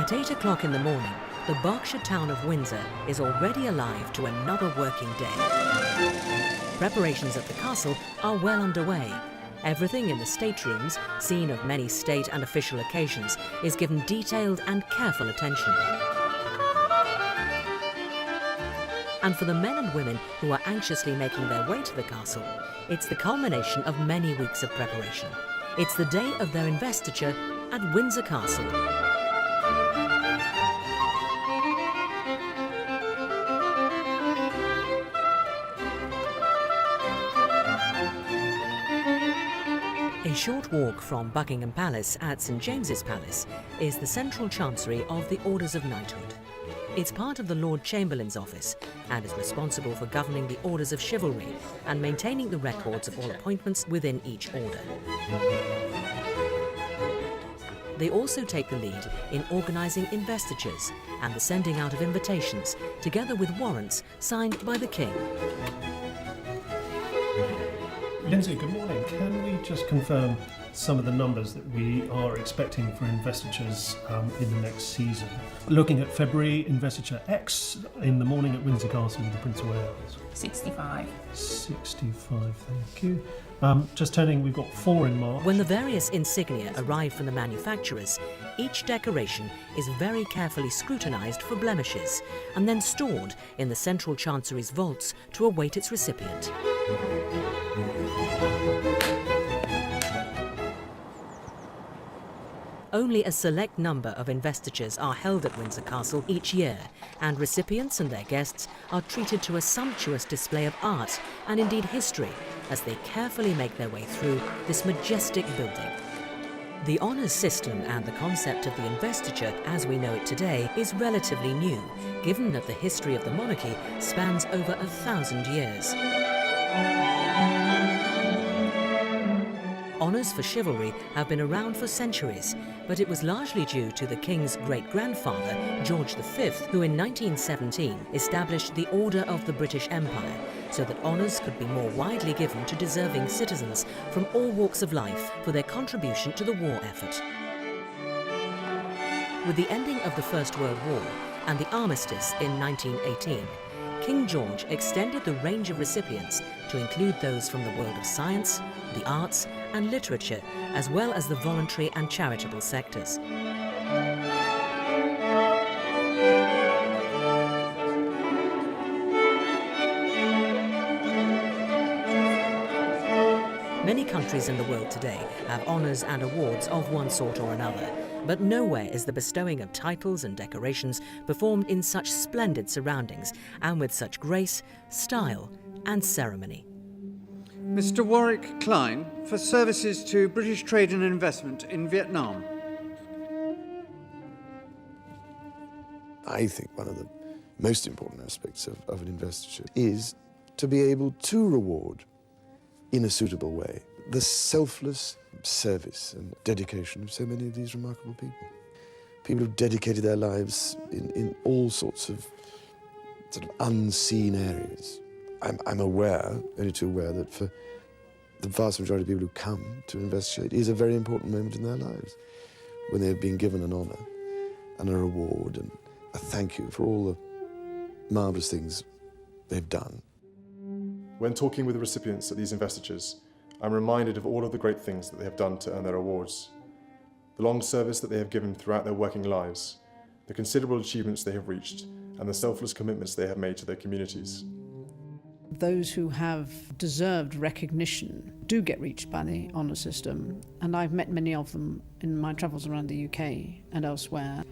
At 8 o'clock in the morning, the Berkshire town of Windsor is already alive to another working day. Preparations at the castle are well underway. Everything in the staterooms, scene of many state and official occasions, is given detailed and careful attention. And for the men and women who are anxiously making their way to the castle, it's the culmination of many weeks of preparation. It's the day of their investiture at Windsor Castle. A short walk from Buckingham Palace at St James's Palace is the central chancery of the Orders of Knighthood. It's part of the Lord Chamberlain's office and is responsible for governing the Orders of Chivalry and maintaining the records of all appointments within each order. They also take the lead in organising investitures and the sending out of invitations, together with warrants signed by the King. Lindsay, good morning. Can we just confirm some of the numbers that we are expecting for investitures in the next season? Looking at February, investiture X in the morning at Windsor Castle with the Prince of Wales. 65. 65, thank you. Just turning, we've got 4 in March. When the various insignia arrive from the manufacturers, each decoration is very carefully scrutinised for blemishes and then stored in the Central Chancery's vaults to await its recipient. Only a select number of investitures are held at Windsor Castle each year, and recipients and their guests are treated to a sumptuous display of art and indeed history as they carefully make their way through this majestic building. The honours system and the concept of the investiture as we know it today is relatively new, given that the history of the monarchy spans over 1,000 years. Honours for chivalry have been around for centuries, but it was largely due to the King's great-grandfather, George V, who in 1917 established the Order of the British Empire, so that honours could be more widely given to deserving citizens from all walks of life for their contribution to the war effort. With the ending of the First World War and the armistice in 1918, King George extended the range of recipients to include those from the world of science, the arts and literature, as well as the voluntary and charitable sectors. Many countries in the world today have honours and awards of one sort or another, but nowhere is the bestowing of titles and decorations performed in such splendid surroundings and with such grace, style and ceremony. Mr. Warrick Cleine for services to British trade and investment in Vietnam. I think one of the most important aspects of an investiture is to be able to reward in a suitable way the selfless service and dedication of so many of these remarkable people. People who've dedicated their lives in all sorts of sort of unseen areas. I'm aware, only too aware, that for the vast majority of people who come to investigate, it is a very important moment in their lives when they've been given an honour and a reward and a thank you for all the marvellous things they've done. When talking with the recipients at these investitures, I'm reminded of all of the great things that they have done to earn their awards, the long service that they have given throughout their working lives, the considerable achievements they have reached, and the selfless commitments they have made to their communities. Those who have deserved recognition do get reached by the honour system, and I've met many of them in my travels around the UK and elsewhere.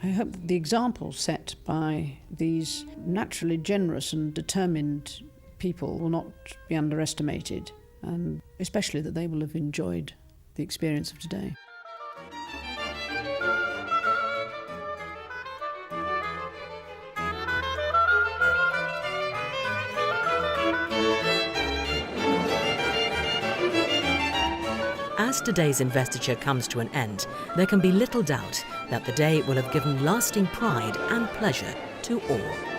I hope that the example set by these naturally generous and determined people will not be underestimated, and especially that they will have enjoyed the experience of today. As today's investiture comes to an end, there can be little doubt that the day will have given lasting pride and pleasure to all.